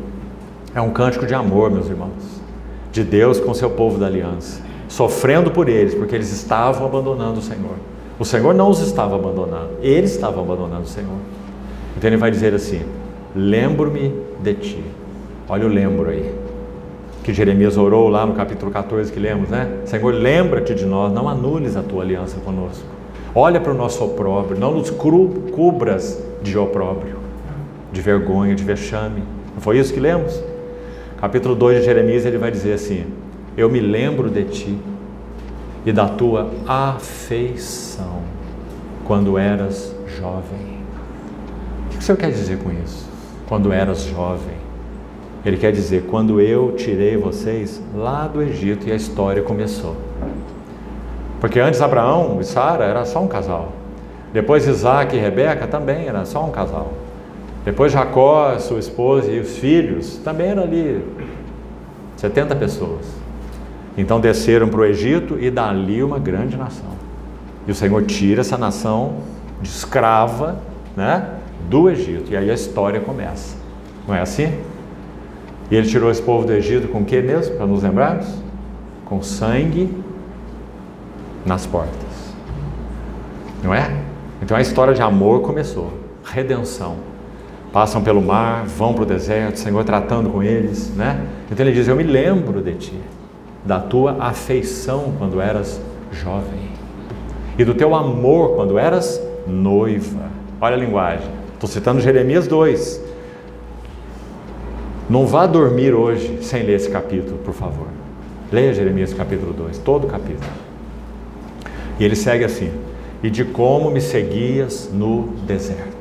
é um cântico de amor, meus irmãos, de Deus com o seu povo da aliança, sofrendo por eles, porque eles estavam abandonando o Senhor. O Senhor não os estava abandonando, eles estavam abandonando o Senhor. Então ele vai dizer assim, lembro-me de ti. Olha o lembro aí, que Jeremias orou lá no capítulo 14 que lemos, né? Senhor, lembra-te de nós, não anules a tua aliança conosco. Olha para o nosso opróbrio, não nos cubras de opróbrio, de vergonha, de vexame. Não foi isso que lemos? Capítulo 2 de Jeremias, ele vai dizer assim, eu me lembro de ti e da tua afeição quando eras jovem. O que o Senhor quer dizer com isso? Quando eras jovem. Ele quer dizer, quando eu tirei vocês lá do Egito e a história começou. Porque antes Abraão e Sara era só um casal. Depois Isaac e Rebeca também era só um casal. Depois Jacó, sua esposa e os filhos também eram ali 70 pessoas. Então desceram para o Egito e dali uma grande nação. E o Senhor tira essa nação de escrava, né, do Egito. E aí a história começa. Não é assim? E ele tirou esse povo do Egito com o que mesmo? Para nos lembrarmos? Com sangue nas portas. Não é? Então a história de amor começou. Redenção. Passam pelo mar, vão para o deserto, o Senhor tratando com eles, né? Então ele diz, eu me lembro de ti, da tua afeição quando eras jovem. e do teu amor quando eras noiva. Olha a linguagem. Estou citando Jeremias 2. Não vá dormir hoje sem ler esse capítulo, por favor. Leia Jeremias capítulo 2, todo o capítulo. E ele segue assim: e de como me seguias no deserto.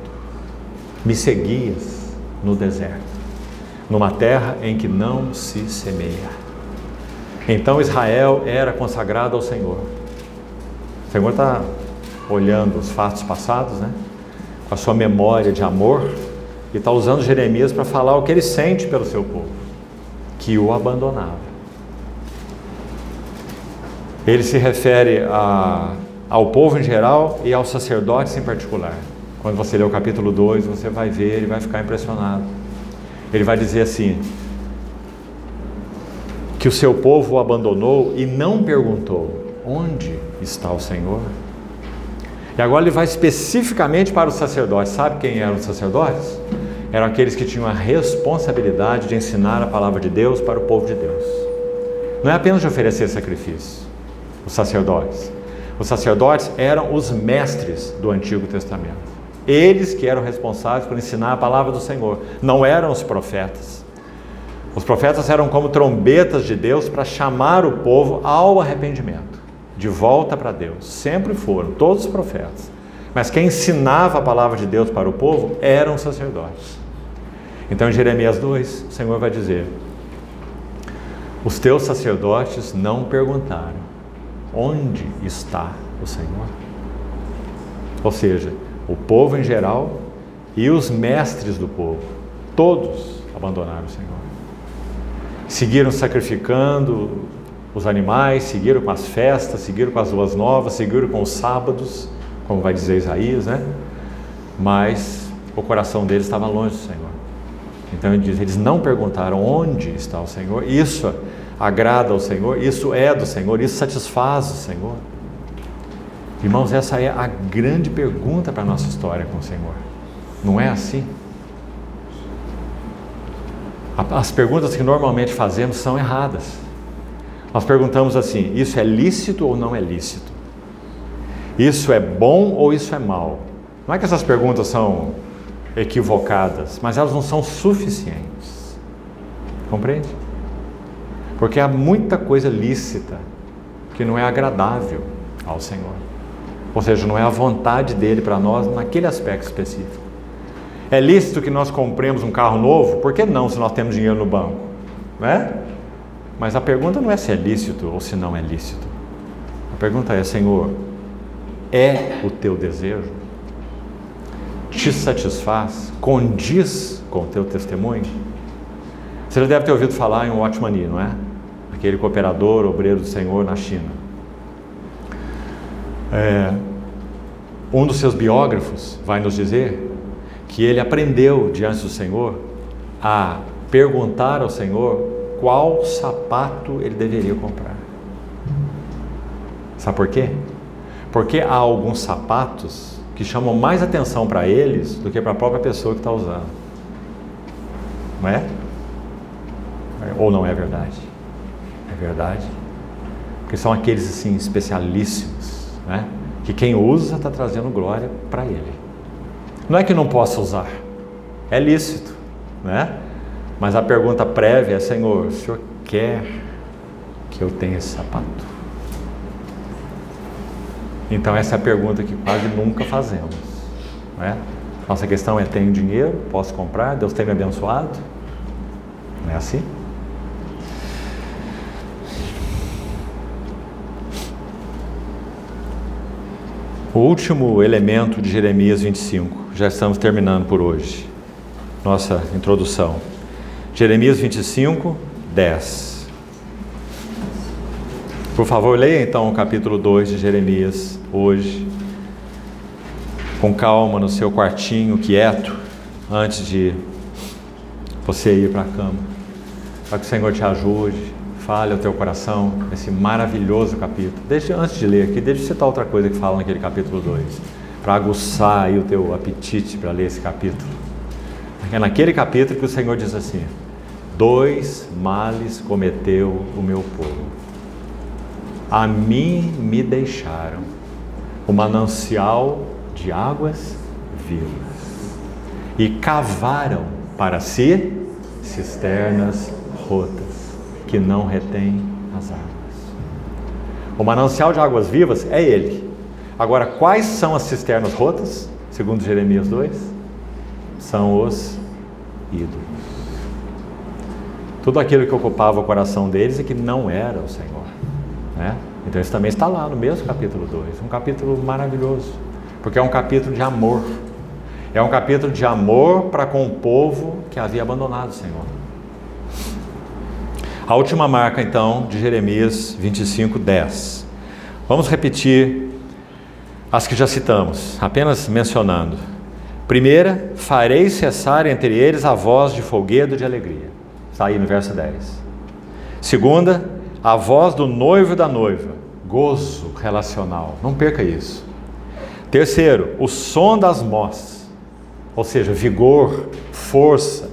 Me seguias no deserto, numa terra em que não se semeia. Então Israel era consagrado ao Senhor. O Senhor está olhando os fatos passados, né? Com a sua memória de amor, e está usando Jeremias para falar o que ele sente pelo seu povo, que o abandonava. Ele se refere ao povo em geral e aos sacerdotes em particular. Quando você ler o capítulo 2, você vai ver e vai ficar impressionado. Ele vai dizer assim, que o seu povo o abandonou e não perguntou: onde está o Senhor? E agora ele vai especificamente para os sacerdotes. Sabe quem eram os sacerdotes? Eram aqueles que tinham a responsabilidade de ensinar a palavra de Deus para o povo de Deus. Não é apenas de oferecer sacrifício. Os sacerdotes eram os mestres do Antigo Testamento. Eles que eram responsáveis por ensinar a palavra do Senhor. Não eram os profetas. Os profetas eram como trombetas de Deus para chamar o povo ao arrependimento, de volta para Deus. Sempre foram, todos os profetas. Mas quem ensinava a palavra de Deus para o povo eram os sacerdotes. Então em Jeremias 2, o Senhor vai dizer: os teus sacerdotes não perguntaram: onde está o Senhor? Ou seja, o povo em geral e os mestres do povo, todos abandonaram o Senhor. Seguiram sacrificando os animais, seguiram com as festas, seguiram com as luas novas, seguiram com os sábados, como vai dizer Isaías, né? Mas o coração deles estava longe do Senhor. Então ele diz, eles não perguntaram onde está o Senhor. Isso agrada ao Senhor, isso é do Senhor, isso satisfaz o Senhor. Irmãos, essa é a grande pergunta para a nossa história com o Senhor. Não é assim? As perguntas que normalmente fazemos são erradas. Nós perguntamos assim: isso é lícito ou não é lícito? Isso é bom ou isso é mal? Não é que essas perguntas são equivocadas, mas elas não são suficientes. Compreende? Porque há muita coisa lícita que não é agradável ao Senhor. Ou seja, não é a vontade dele para nós naquele aspecto específico. É lícito que nós compremos um carro novo? Por que não, se nós temos dinheiro no banco? Não é? Mas a pergunta não é se é lícito ou se não é lícito. A pergunta é: Senhor, é o teu desejo? Te satisfaz? Condiz com o teu testemunho? Você já deve ter ouvido falar em Watchman Nee, não é? Aquele cooperador, obreiro do Senhor na China. Um dos seus biógrafos vai nos dizer que ele aprendeu diante do Senhor a perguntar ao Senhor qual sapato ele deveria comprar. Sabe por quê? Porque há alguns sapatos que chamam mais atenção para eles do que para a própria pessoa que está usando. Não é? Ou não é verdade? É verdade. Porque são aqueles assim especialíssimos, né? Que quem usa está trazendo glória para ele. Não é que não possa usar, é lícito, né? Mas a pergunta prévia é: Senhor, o Senhor quer que eu tenha esse sapato? Então essa é a pergunta que quase nunca fazemos, né? Nossa questão é: tenho dinheiro, posso comprar, Deus tem me abençoado? Não é assim? O último elemento de Jeremias 25, já estamos terminando por hoje, nossa introdução. Jeremias 25, 10. Por favor, leia então o capítulo 2 de Jeremias hoje, com calma no seu quartinho, quieto, antes de você ir para a cama, para que o Senhor te ajude, fale ao teu coração esse maravilhoso capítulo. Antes de ler aqui, deixa eu citar outra coisa que fala naquele capítulo 2, para aguçar aí o teu apetite para ler esse capítulo. É naquele capítulo que o Senhor diz assim: 2 males cometeu o meu povo. A mim me deixaram, o manancial de águas vivas. E cavaram para si cisternas rotas, que não retêm as águas. O manancial de águas vivas é ele. Agora, quais são as cisternas rotas? Segundo Jeremias 2, são os ídolos. Tudo aquilo que ocupava o coração deles e que não era o Senhor, né? Então isso também está lá no mesmo capítulo 2, um capítulo maravilhoso, porque é um capítulo de amor. É um capítulo de amor para com o povo que havia abandonado o Senhor. A última marca, então, de Jeremias 25:10. Vamos repetir as que já citamos, apenas mencionando. Primeira, farei cessar entre eles a voz de folguedo de alegria. Está aí no verso 10. Segunda, a voz do noivo e da noiva. Gozo relacional. Não perca isso. Terceiro, o som das mós. Ou seja, vigor, força,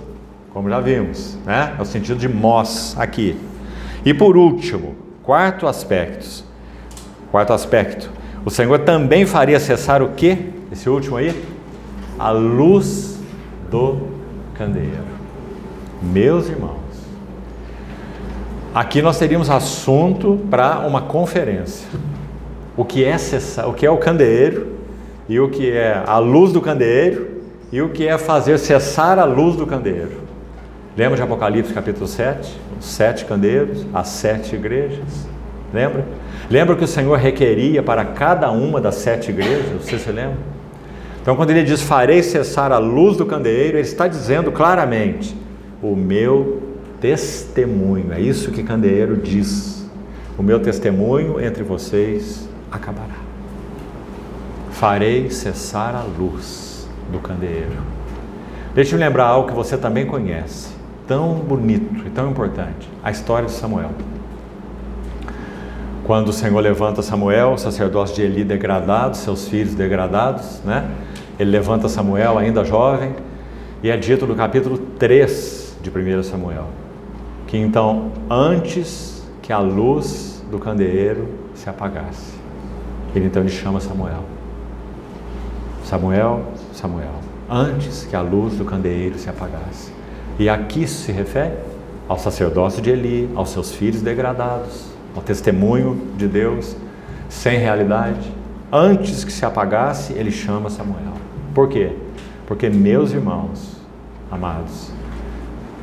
como já vimos, né? É o sentido de mós aqui. E por último, quarto aspecto, o Senhor também faria cessar o quê? Esse último aí? A luz do candeeiro. Meus irmãos, aqui nós teríamos assunto para uma conferência. O que é cessar, o que é o candeeiro, e o que é a luz do candeeiro, e o que é fazer cessar a luz do candeeiro. Lembra de Apocalipse capítulo 7? Os 7 candeeiros, as 7 igrejas. Lembra? Lembra que o Senhor requeria para cada uma das 7 igrejas? Você se lembra? Então quando ele diz, farei cessar a luz do candeeiro, ele está dizendo claramente, o meu testemunho. É isso que candeeiro diz. O meu testemunho entre vocês acabará. Farei cessar a luz do candeeiro. Deixe-me lembrar algo que você também conhece, tão bonito e tão importante, a história de Samuel. Quando o Senhor levanta Samuel, o sacerdócio de Eli degradado, seus filhos degradados, né? Ele levanta Samuel ainda jovem, e é dito no capítulo 3 de 1 Samuel, que então, antes que a luz do candeeiro se apagasse, ele então chama Samuel. Samuel, Samuel, antes que a luz do candeeiro se apagasse. E aqui se refere ao sacerdócio de Eli, aos seus filhos degradados, ao testemunho de Deus sem realidade. Antes que se apagasse, ele chama Samuel. Por quê? Porque, meus irmãos amados,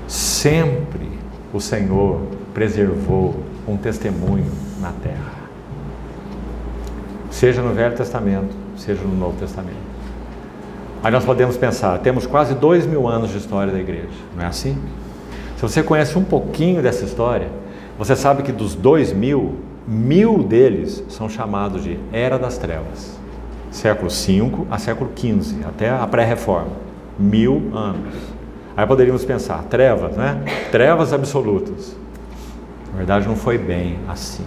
sempre o Senhor preservou um testemunho na terra. Seja no Velho Testamento, seja no Novo Testamento. Aí nós podemos pensar, temos quase 2000 anos de história da igreja, não é assim? Se você conhece um pouquinho dessa história, você sabe que dos 2000, 1000 deles são chamados de Era das Trevas. Século V a século XV, até a pré-reforma. 1000 anos. Aí poderíamos pensar, trevas, né? Trevas absolutas. Na verdade não foi bem assim.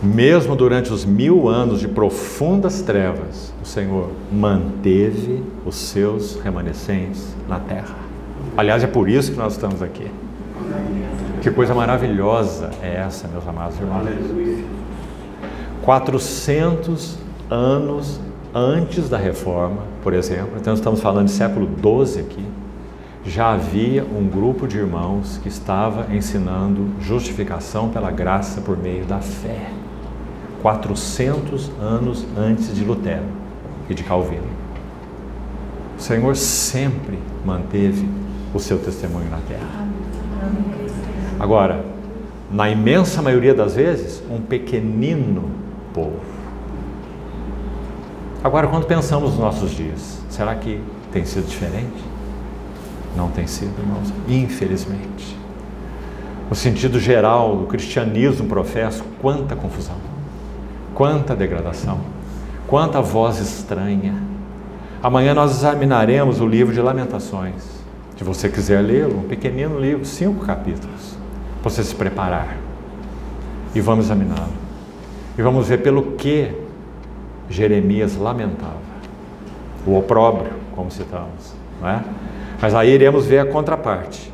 Mesmo durante os 1000 anos de profundas trevas, o Senhor manteve os seus remanescentes na terra. Aliás, é por isso que nós estamos aqui. Que coisa maravilhosa é essa, meus amados irmãos. 400 anos antes da reforma, por exemplo, então estamos falando de século XII aqui, já havia um grupo de irmãos que estava ensinando justificação pela graça por meio da fé. 400 anos antes de Lutero e de Calvino. O Senhor sempre manteve o seu testemunho na terra. Agora, na imensa maioria das vezes, um pequenino povo. Agora, quando pensamos nos nossos dias, será que tem sido diferente? Não tem sido, irmãos, infelizmente. No sentido geral do cristianismo professo, quanta confusão, quanta degradação, quanta voz estranha. Amanhã nós examinaremos o livro de Lamentações. Se você quiser lê-lo, um pequenino livro, 5 capítulos, para você se preparar. E vamos examiná-lo. E vamos ver pelo que Jeremias lamentava. O opróbrio, como citamos, não é? Mas aí iremos ver a contraparte,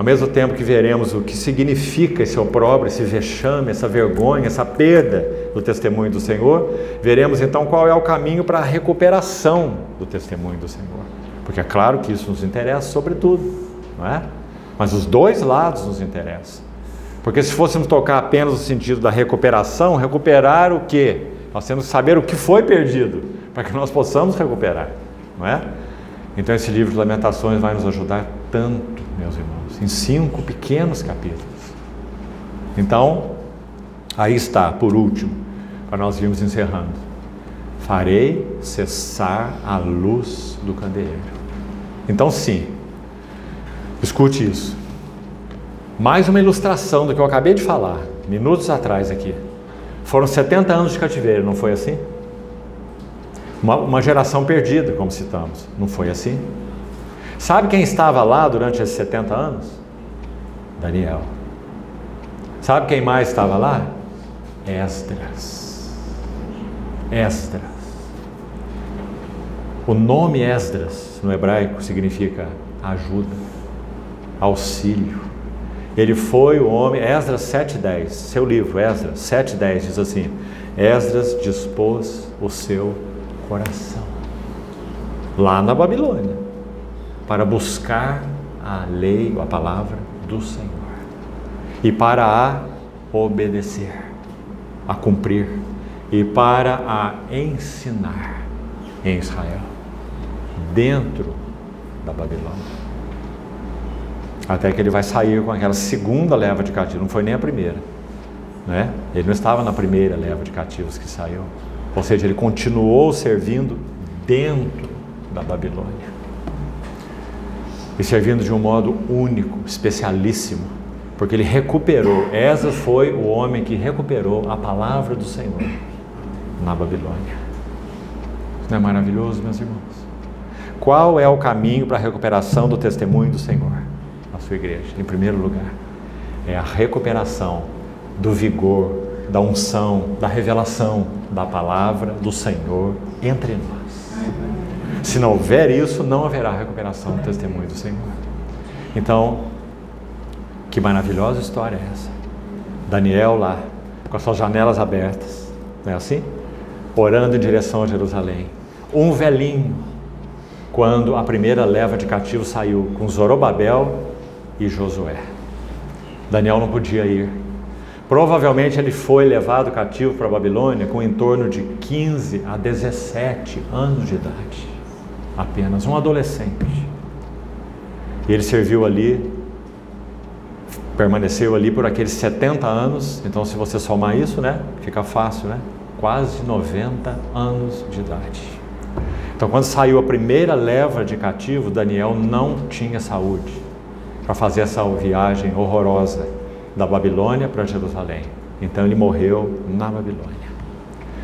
ao mesmo tempo que veremos o que significa esse opróbrio, esse vexame, essa vergonha, essa perda do testemunho do Senhor, veremos então qual é o caminho para a recuperação do testemunho do Senhor. Porque é claro que isso nos interessa sobretudo, não é? Mas os dois lados nos interessam. Porque se fôssemos tocar apenas no sentido da recuperação, recuperar o quê? Nós temos que saber o que foi perdido, para que nós possamos recuperar, não é? Então esse livro de Lamentações vai nos ajudar tanto, meus irmãos, em 5 pequenos capítulos. Então, aí está, por último, para nós irmos encerrando. Farei cessar a luz do candeeiro. Então sim, escute isso. Mais uma ilustração do que eu acabei de falar, minutos atrás aqui. Foram 70 anos de cativeiro, não foi assim? Uma geração perdida, como citamos, não foi assim? Sabe quem estava lá durante esses 70 anos? Daniel. Sabe quem mais estava lá? Esdras. Esdras. O nome Esdras, no hebraico, significa ajuda, auxílio. Ele foi o homem, Esdras 7:10, seu livro, Esdras 7:10, diz assim: Esdras dispôs o seu coração, lá na Babilônia, para buscar a lei, a palavra do Senhor, e para a obedecer, a cumprir, e para a ensinar em Israel, dentro da Babilônia. Até que ele vai sair com aquela segunda leva de cativos, não foi nem a primeira, né? Ele não estava na primeira leva de cativos que saiu, ou seja, ele continuou servindo dentro da Babilônia, e servindo de um modo único, especialíssimo, porque ele recuperou. Esdras foi o homem que recuperou a palavra do Senhor na Babilônia. Isso não é maravilhoso, meus irmãos? Qual é o caminho para a recuperação do testemunho do Senhor na sua igreja? Em primeiro lugar, é a recuperação do vigor, da unção, da revelação da palavra do Senhor entre nós. Se não houver isso, não haverá recuperação do testemunho do Senhor. Então, que maravilhosa história é essa? Daniel lá, com as suas janelas abertas, não é assim? Orando em direção a Jerusalém. Um velhinho, quando a primeira leva de cativos saiu, com Zorobabel e Josué. Daniel não podia ir. Provavelmente ele foi levado cativo para a Babilônia com em torno de 15 a 17 anos de idade. Apenas um adolescente. E ele serviu ali, permaneceu ali por aqueles 70 anos. Então, se você somar isso, né, fica fácil, né? Quase 90 anos de idade. Então, quando saiu a primeira leva de cativo, Daniel não tinha saúde para fazer essa viagem horrorosa da Babilônia para Jerusalém. Então ele morreu na Babilônia.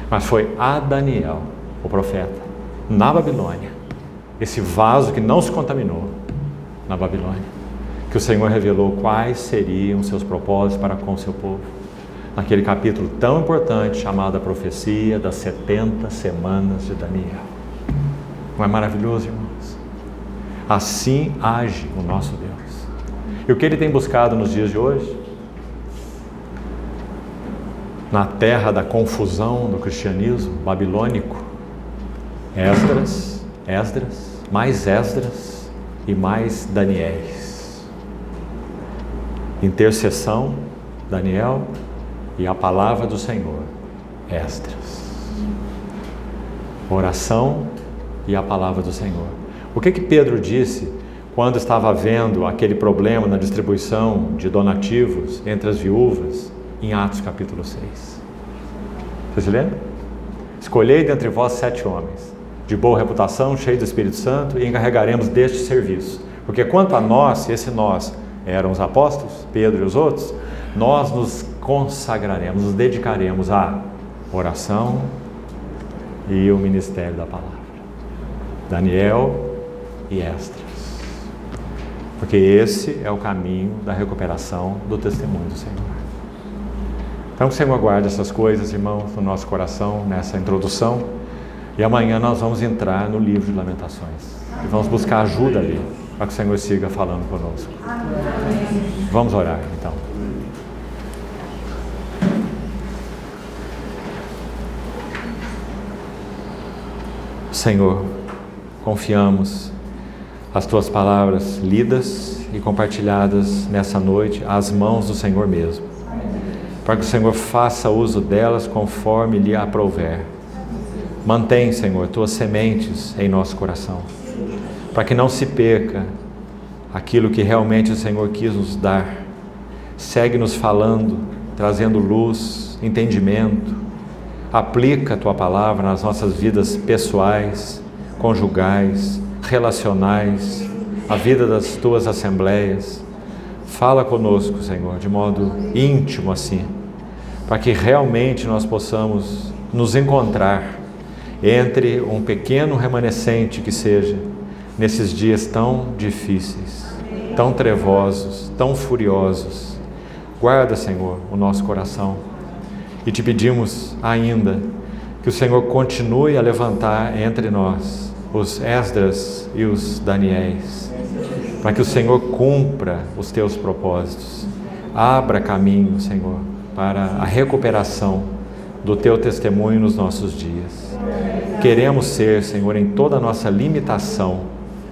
Mas foi a Daniel, o profeta, na Babilônia, esse vaso que não se contaminou na Babilônia, que o Senhor revelou quais seriam seus propósitos para com o seu povo, naquele capítulo tão importante chamado a profecia das 70 semanas de Daniel. Não é maravilhoso, irmãos? Assim age o nosso Deus. E o que Ele tem buscado nos dias de hoje? Na terra da confusão do cristianismo babilônico, Esdras, mais Esdras e mais Daniéis. Intercessão, Daniel, e a palavra do Senhor, Esdras. Oração e a palavra do Senhor. O que Pedro disse quando estava vendo aquele problema na distribuição de donativos entre as viúvas, em Atos capítulo 6? Você se lembra? Escolhei dentre vós 7 homens, de boa reputação, cheios do Espírito Santo, e encarregaremos deste serviço. Porque quanto a nós, esse nós eram os apóstolos, Pedro e os outros, nós nos consagraremos, nos dedicaremos à oração e o ministério da palavra. Daniel e Esdras. Porque esse é o caminho da recuperação do testemunho do Senhor. Então que o Senhor guarde essas coisas, irmãos, no nosso coração, nessa introdução. E amanhã nós vamos entrar no livro de Lamentações. E vamos buscar ajuda ali. para que o Senhor siga falando conosco. Vamos orar, então. Senhor, confiamos as Tuas palavras lidas e compartilhadas nessa noite às mãos do Senhor mesmo, para que o Senhor faça uso delas conforme lhe aprouver. Mantém, Senhor, Tuas sementes em nosso coração, para que não se perca aquilo que realmente o Senhor quis nos dar. Segue-nos falando, trazendo luz, entendimento. Aplica a Tua palavra nas nossas vidas pessoais, conjugais, relacionais, a vida das Tuas assembleias. Fala conosco, Senhor, de modo íntimo assim, para que realmente nós possamos nos encontrar entre um pequeno remanescente que seja, nesses dias tão difíceis, tão trevosos, tão furiosos. Guarda, Senhor, o nosso coração. E te pedimos ainda que o Senhor continue a levantar entre nós os Esdras e os Daniéis, para que o Senhor cumpra os Teus propósitos. Abra caminho, Senhor, para a recuperação do Teu testemunho nos nossos dias. Queremos ser, Senhor, em toda a nossa limitação,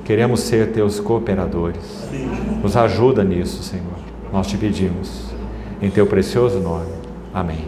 queremos ser Teus cooperadores. Nos ajuda nisso, Senhor. Nós te pedimos, em Teu precioso nome. Amém.